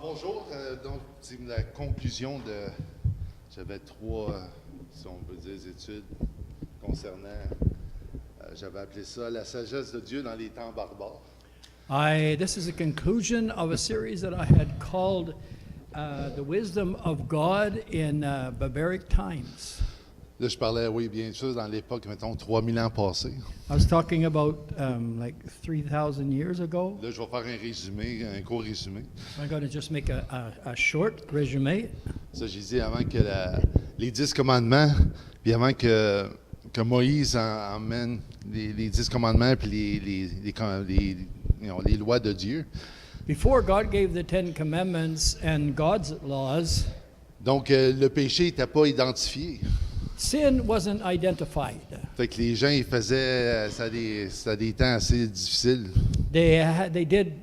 Bonjour. Donc, c'est la conclusion de. J'avais trois, si on peut dire, études concernant. J'avais appelé ça la sagesse de Dieu dans les temps barbares. This is a conclusion of a series that I had called The Wisdom of God in Barbaric Times. Là, je parlais, oui, bien sûr, dans l'époque, mettons, 3000 ans passés. I was talking about like 3,000 years ago. Là, je vais faire un résumé, un court résumé. I'm going to just make a short resume. Ça, j'ai dit avant que les 10 commandements, puis avant que Moïse emmène les 10 commandements puis les lois de Dieu. Before God gave the 10 Commandments and God's laws, donc, le péché n'était pas identifié. sin wasn't identified. Fait que les gens, ils faisaient, ça a des temps assez difficiles. They did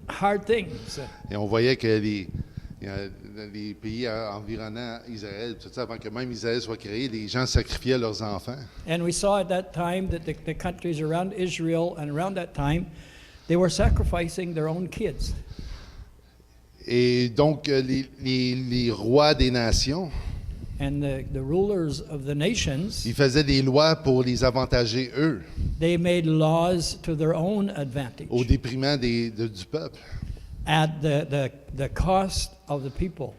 hard things. Et on voyait que les pays environnants Israël, tout ça, avant que même Israël soit créé, les gens sacrifiaient leurs enfants. And we saw at that time that the countries around Israel and around that time, they were sacrificing their own kids. Et donc, les rois des nations, And the rulers of the nations, ils faisaient des lois pour les avantager eux, they made laws to their own advantage au déprimant du peuple. at the cost of the people.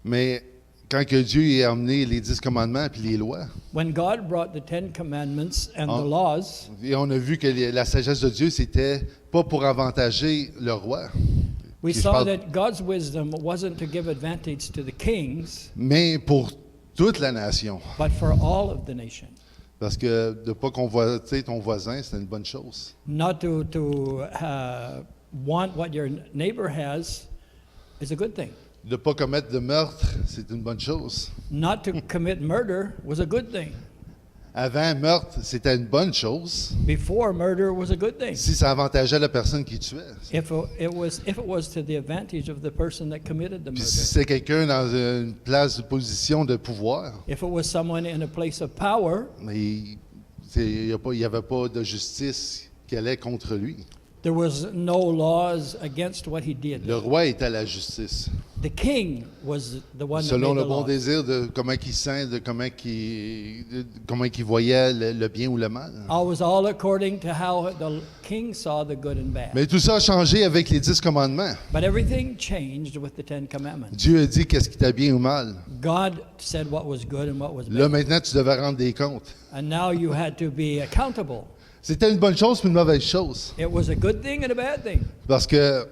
Mais quand que Dieu a amené les 10 commandements puis les lois, When God brought the 10 Commandments and the Oh. laws, et on a vu que la sagesse de Dieu, c'était pas pour avantager le roi, we Je saw parle- that God's wisdom wasn't to give advantage to the kings, mais pour toute la nation. but for all of the nation. Parce que de pas convoiter ton voisin, c'est une bonne chose. Not to want what your neighbor has is a good thing. De pas commettre de meurtre, c'est une bonne chose. Not to commit murder was a good thing. Avant, meurtre, c'était une bonne chose Before, murder was a good thing. si ça avantageait la personne qui tuait. If it was to the advantage of the person that committed the Puis murder. si c'est quelqu'un dans une place de position de pouvoir, If it was someone in a place of power, mais il n'y avait pas de justice qui allait contre lui. there was no laws against what he did. Le roi était la justice. The king was the one that Selon made le the bon laws. désir de comment il sent, de comment il voyait le bien ou le mal. Always all according to how the king saw the good and bad. Mais tout ça a changé avec les 10 commandements. But everything changed with the 10 Commandments. Dieu a dit qu'est-ce qui était bien ou mal. God said what was good and what was Là, bad. maintenant, tu devais rendre des comptes. And now you had to be accountable. C'était une bonne chose ou une mauvaise chose? It was a good thing and a bad thing. Parce que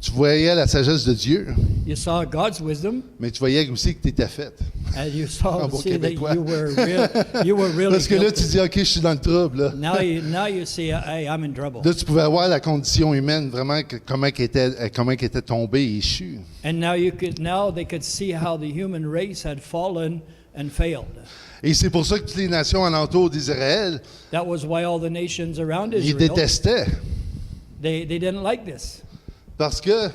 tu voyais la sagesse de Dieu, You saw God's wisdom, mais tu voyais aussi que tu étais faite. and you saw En bon see that québécois. you were really Parce que là, tu guilty. dis, OK, je suis dans le trouble. Là, Now you see, hey, I'm in trouble. là tu pouvais voir la condition humaine, vraiment, comment elle était tombée et échue. And now they could see how the human race had fallen and failed. Et c'est pour ça que toutes les nations alentour d'Israël, That was why all the nations around ils Israel, détestaient. they didn't like this. Parce que,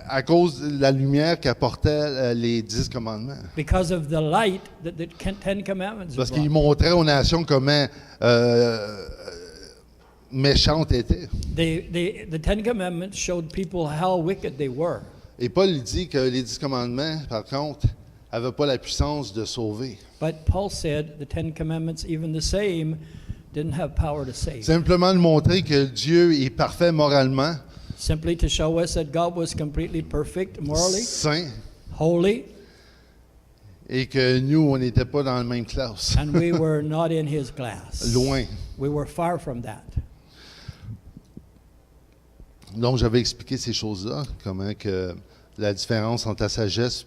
à cause de la lumière qu'apportaient les 10 commandements. Because of the light that the 10 Commandments Parce qu'ils brought. montraient aux nations comment méchantes étaient. The 10 Commandments showed people how wicked they were. Et Paul dit que les 10 commandements, par contre, n'avaient pas la puissance de sauver. But Paul said the 10 Commandments, even the same, didn't have power to save. Simplement de montrer que Dieu est parfait moralement, Simply to show us that God was completely perfect, morally, saint, holy, et que nous, on n'était pas dans la même classe. and we were not in his class. Loin. We were far from that. Donc, j'avais expliqué ces choses-là, comment que la différence entre la sagesse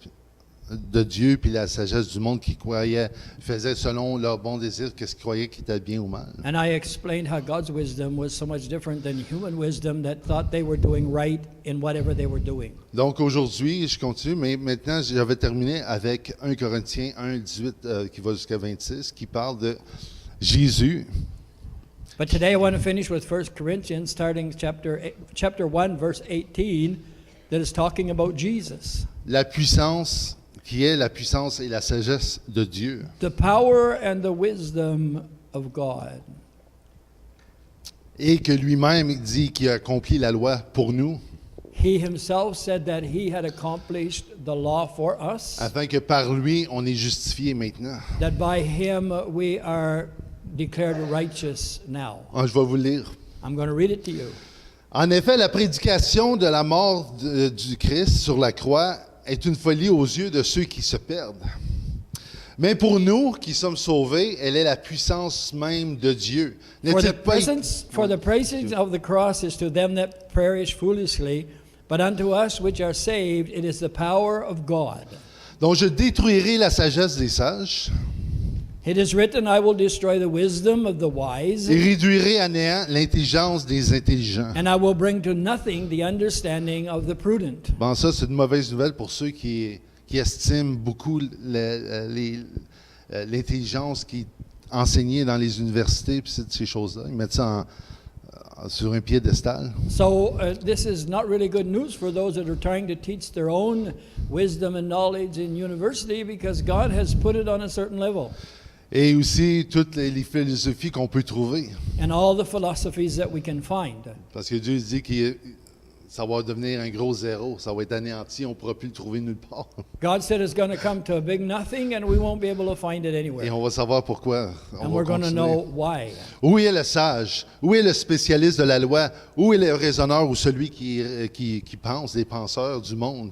de Dieu puis la sagesse du monde qui croyait, faisait selon leur bon désir qu'est-ce qu'ils croyaient qui était bien ou mal. And I explained how God's wisdom was so much different than human wisdom that thought they were doing right in whatever they were doing. Donc aujourd'hui, je continue, mais maintenant, j'avais terminé avec 1 Corinthiens 1, 18, qui va jusqu'à 26, qui parle de Jésus. But today I want to finish with 1 Corinthians, starting chapter 1, verse 18, that is talking about Jesus. La puissance, qui est la puissance et la sagesse de Dieu. The power and the wisdom of God. Et que lui-même dit qu'il a accompli la loi pour nous. He himself said that he had accomplished the law for us, afin que par lui, on est justifié maintenant. that by him we are declared righteous now. Ah, je vais vous lire. I'm going to read it to you. En effet, la prédication de la mort du Christ sur la croix est une folie aux yeux de ceux qui se perdent. Mais pour nous qui sommes sauvés, elle est la puissance même de Dieu. For N'est-il the pas presence of the cross is to them that perish foolishly, but unto us which are saved it is the power of God. Donc je détruirai la sagesse des sages It is written, I will destroy the wisdom of the wise, et réduirai à néant l'intelligence des intelligents. and I will bring to nothing the understanding of the prudent. Bon, ça, c'est une mauvaise nouvelle pour ceux qui estiment beaucoup l'intelligence qui est enseignée dans les universités et ces choses-là. Ils mettent ça sur un piédestal. So this is not really good news for those that are trying to teach their own wisdom and knowledge in university, because God has put it on a certain level. Et aussi toutes les philosophies qu'on peut trouver. And all the philosophies that we can find. Parce que Dieu dit que ça va devenir un gros zéro, ça va être anéanti, on ne pourra plus le trouver nulle part. God said it's going to come to a big nothing and we won't be able to find it Et anywhere. on va savoir pourquoi. On And va we're going to continuer. know why. Où est le sage? Où est le spécialiste de la loi? Où est le raisonneur ou celui qui pense, les penseurs du monde?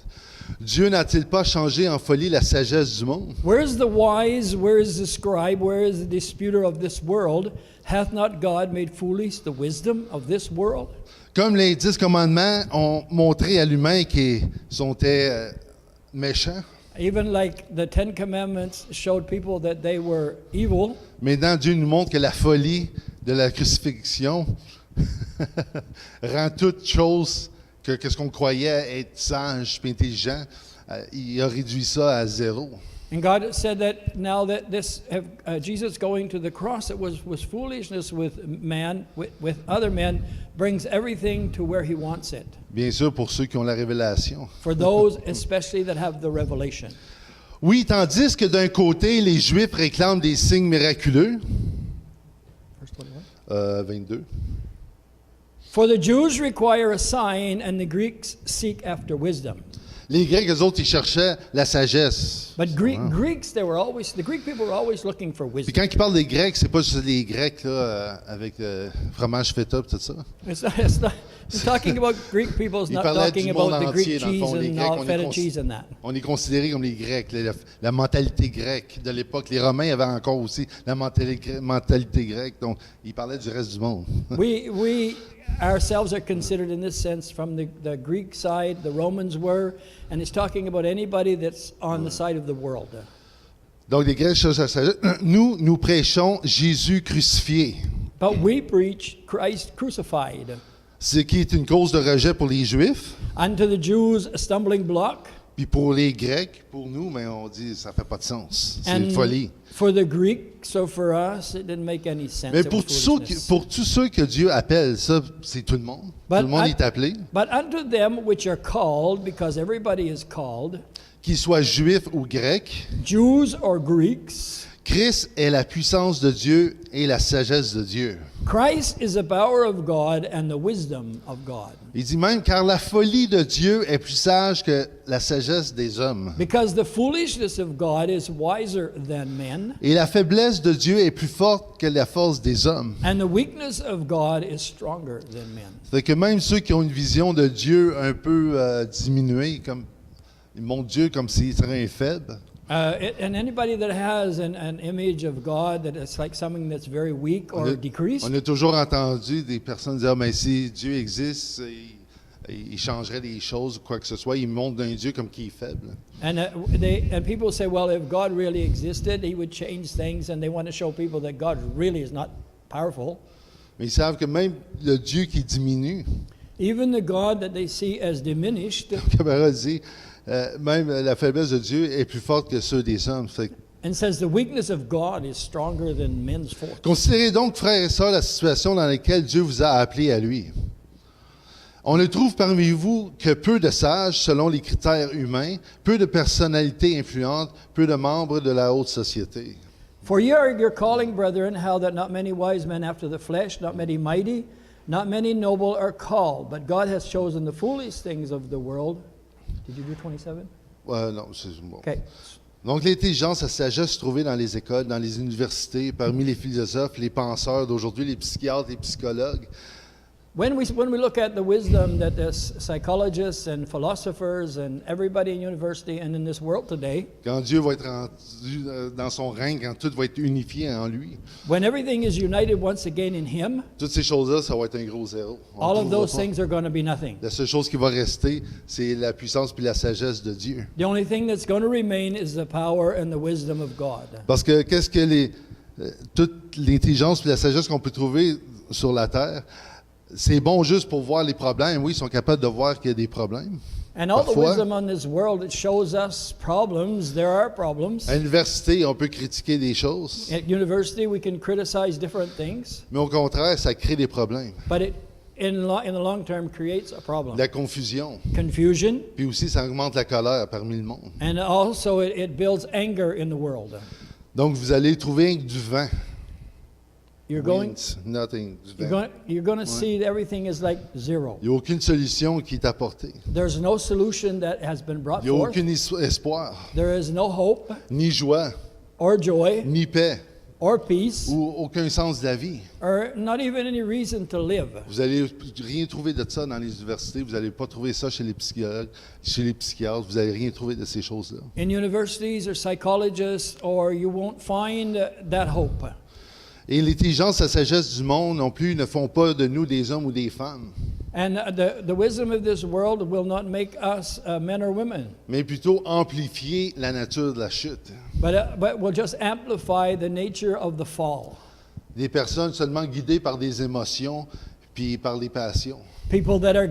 Dieu n'a-t-il pas changé en folie la sagesse du monde? Where is the wise? Where is the scribe? Where is the disputer of this world? Hath not God made foolish the wisdom of this world? Comme les 10 commandements ont montré à l'humain qu'ils étaient méchants, Even like the 10 Commandments showed people that they were evil, maintenant Dieu nous montre que la folie de la crucifixion rend toute chose que ce qu'on croyait être sage et intelligent, il a réduit ça à zéro. and God said that now that this Jesus going to the cross, it was foolishness with man, with other men, brings everything to where He wants it. Bien sûr, pour ceux qui ont la révélation. For those especially that have the revelation. Oui, tandis que d'un côté, les Juifs réclament des signes miraculeux. 22. For the Jews require a sign, and the Greeks seek after wisdom. Les Grecs, eux autres, ils cherchaient la sagesse. But Greeks, the Greek people were always looking for Puis wisdom. quand ils parlent des Grecs, c'est pas juste les Grecs là, avec fromage feta et tout ça. It's talking about Greek people. It's Il not parlait talking du about monde the entier, Greek dans le fond. cheese Les and Grecs, all feta cheese and that. on est considérés comme les Grecs, la mentalité grecque de l'époque. Les Romains avaient encore aussi la mentalité grecque, donc ils parlaient du reste du monde. We ourselves are considered in this sense from the Greek side, the Romans were, and it's talking about anybody that's on the side of the world. Donc les Grecs cherchent la sagesse. Nous prêchons Jésus crucifié, But we preach Christ crucified. ce qui est une cause de rejet pour les Juifs. Unto the Jews a stumbling block, Puis pour les Grecs, pour nous, mais on dit ça fait pas de sens. C'est une and folie. for the Greek, so for us, it didn't make any sense. Mais It was foolishness. pour tous ceux que Dieu appelle, ça, c'est tout le monde. But tout le monde I- est appelé. But unto them which are called, because everybody is called, Qu'ils soient juifs ou grecs, Jews or Greeks, Christ est la puissance de Dieu et la sagesse de Dieu. Christ is the power of God and the wisdom of God. Il dit même, car la folie de Dieu est plus sage que la sagesse des hommes. Because the foolishness of God is wiser than men, Et la faiblesse de Dieu est plus forte que la force des hommes. and the weakness of God is stronger than men. C'est que même ceux qui ont une vision de Dieu un peu diminuée, comme ils montrent Dieu comme s'il serait un faible. And anybody that has an image of God that is like something that's very weak or decreased, On a toujours entendu des personnes dire, mais si Dieu existe, il changerait des choses ou quoi que ce soit. Il montre d'un Dieu comme qui est faible. and people say, well, if God really existed, He would change things, and they want to show people that God really is not powerful. Mais ils savent que même le Dieu qui diminue, Even the God that they see as diminished, le camarade dit, même la faiblesse de Dieu est plus forte que ceux des hommes. Fait que, and says the weakness of God is stronger than men's force. considérez donc, frères et sœurs, la situation dans laquelle Dieu vous a appelés à lui. On ne trouve parmi vous que peu de sages selon les critères humains, peu de personnalités influentes, peu de membres de la haute société. For ye are your calling, brethren, how that not many wise men after the flesh, not many mighty, Not many noble are called, but God has chosen the foolish things of the world. Did you do 27? Non, c'est bon. Okay. Donc, l'intelligence, la sagesse trouvée dans les écoles, dans les universités, parmi les philosophes, les penseurs d'aujourd'hui, les psychiatres, les psychologues. When we look at the wisdom that the psychologists and philosophers and everybody in university and in this world today, Quand Dieu va être rendu dans son règne, quand tout va être unifié en lui, when everything is united once again in Him, toutes ces choses-là, ça va être un gros zéro. On all of trouvera those pas. things are going to be nothing. La seule chose qui va rester, c'est la puissance puis la sagesse de Dieu. The only thing that's going to remain is the power and the wisdom of God. Parce que qu'est-ce que toute l'intelligence puis la sagesse qu'on peut trouver sur la terre, c'est bon juste pour voir les problèmes. Oui, ils sont capables de voir qu'il y a des problèmes. And all the Parfois, wisdom on this world, it shows us problems. There are problems. à l'université, on peut critiquer des choses, At university, we can criticize different things, mais au contraire, ça crée des problèmes. but it, in the long term, creates a problem. La confusion. Confusion, Puis aussi, ça augmente la colère parmi le monde. and also it builds anger in the world. Donc, vous allez trouver du vent. You're going, Winds, nothing, du you're vent. going to see that everything is like zero. Il n'y a aucune solution qui est apportée. There's no solution that has been brought Il n'y a forth. aucun espoir, There is no hope ni joie, or joy ni paix, or peace ou aucun sens de la vie. or not even any reason to live. Vous n'allez rien trouver de ça dans les universités. Vous n'allez pas trouver ça chez les psychologues, chez les psychiatres. Vous n'allez rien trouver de ces choses-là. In universities or psychologists, or you won't find that hope. Et l'intelligence et la sagesse du monde non plus ne font pas de nous des hommes ou des femmes, And the wisdom of this world will not make us men or women, mais plutôt amplifier la nature de la chute. but will just amplify the nature of the fall. Des personnes seulement guidées par des émotions puis par les passions, People that are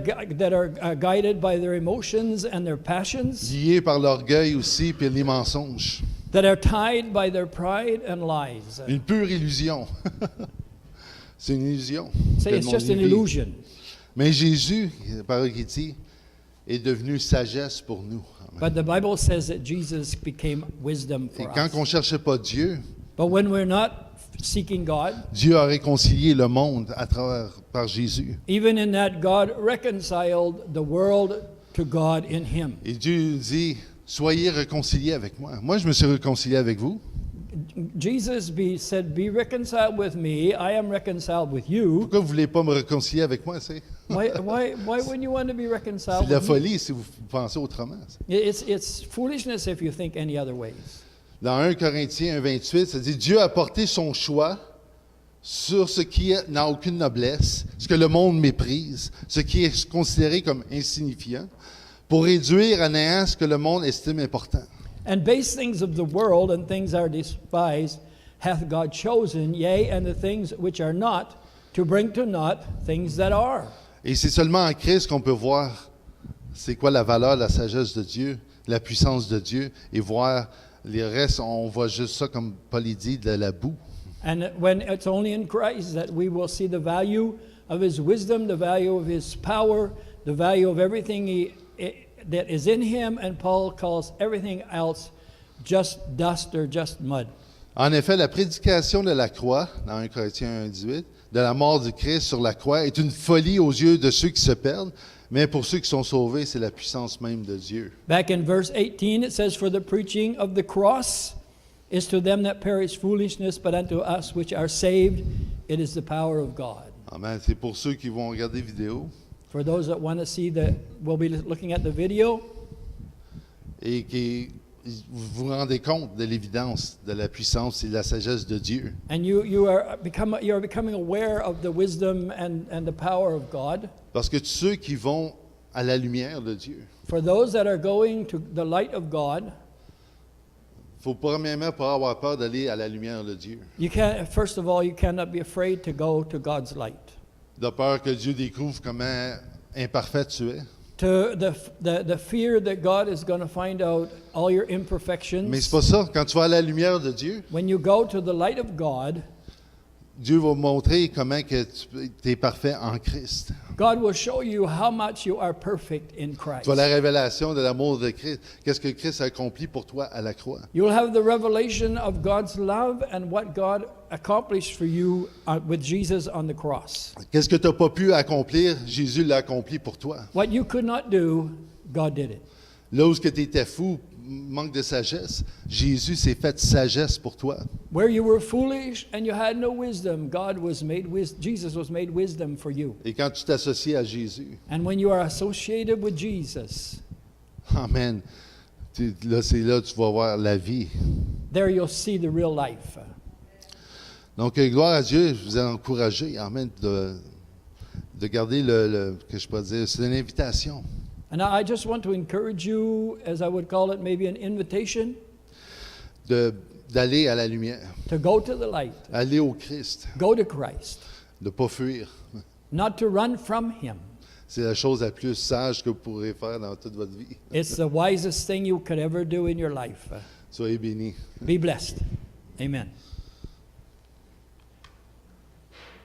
guided by their emotions and their passions, liées par l'orgueil aussi puis les mensonges. that are tied by their pride and lies. Une pure illusion. C'est une illusion. Say que it's le just monde an vit. illusion. Mais Jésus, la parole qui dit, est devenu sagesse pour nous. But the Bible says that Jesus became wisdom Et for quand us. on ne cherchait pas Dieu, But when we're not seeking God, Dieu a réconcilié le monde par Jésus. even in that, God reconciled the world to God in Him. Et Dieu dit, soyez réconciliés avec moi. Moi, je me suis réconcilié avec vous. Jesus said, "Be reconciled with me. I am reconciled with you." Pourquoi vous ne voulez pas me réconcilier avec moi? C'est Why wouldn't you want to be reconciled de la with me? folie si vous pensez autrement. It's foolishness if you think any other ways. Dans 1 Corinthiens 1,28, ça dit, Dieu a porté son choix sur ce qui n'a aucune noblesse, ce que le monde méprise, ce qui est considéré comme insignifiant, pour réduire à néant ce que le monde estime important. And base things of the world and things are despised hath God chosen, yea, and the things which are not, to bring to naught things that are. Et c'est seulement en Christ qu'on peut voir c'est quoi la valeur, la sagesse de Dieu, la puissance de Dieu, et voir les restes, on voit juste ça, comme Paul dit, de la boue. And when it's only in Christ that we will see the value of His wisdom, the value of His power, the value of everything that is in Him, and Paul calls everything else just dust or just mud. En effet, la prédication de la croix, dans 1 Corinthiens 1,18, de la mort du Christ sur la croix, est une folie aux yeux de ceux qui se perdent, mais pour ceux qui sont sauvés, c'est la puissance même de Dieu. Back in verse 18, it says, "For the preaching of the cross is to them that perish foolishness, but unto us which are saved, it is the power of God." Amen. C'est pour ceux qui vont regarder vidéo For those that want to see we'll be looking at the video. et qui vous vous rendez compte de l'évidence, de la puissance et de la sagesse de Dieu. And you are becoming aware of the wisdom and the power of God. Parce que tous ceux qui vont à la lumière de Dieu, For those that are going to the light of God, il faut premièrement pas avoir peur d'aller à la lumière de Dieu. first of all, you cannot be afraid to go to God's light. De peur que Dieu découvre comment imparfait tu es. To the fear that God is going to find out all your imperfections. Mais c'est pas ça. Quand tu vas à la lumière de Dieu, When you go to the light of God, Dieu va montrer comment que tu es parfait en Christ. God will show you how much you are perfect in Christ. Tu as la révélation de l'amour de Christ. Qu'est-ce que Christ a accompli pour toi à la croix? You'll have the revelation of God's love and what God accomplished for you with Jesus on the cross. Qu'est-ce que tu n'as pas pu accomplir, Jésus l'a accompli pour toi. What you could not do, God did it. Là où tu étais fou, manque de sagesse, Jésus s'est fait sagesse pour toi. Where you were foolish and you had no wisdom, Jesus was made wisdom for you. Et quand tu t'associes à Jésus, And when you are associated with Jesus, amen, là c'est là que tu vas voir la vie. there you'll see the real life. Donc, gloire à Dieu, je vous ai encouragé, amen, de garder que je peux dire, c'est une invitation. And I just want to encourage you, as I would call it, maybe an invitation D'aller à la lumière, to go to the light, aller au Christ, go to Christ, de ne pas fuir. not to run from Him. C'est la chose la plus sage que vous pourrez faire dans toute votre vie. It's the wisest thing you could ever do in your life. Soyez bénis. Be blessed. Amen.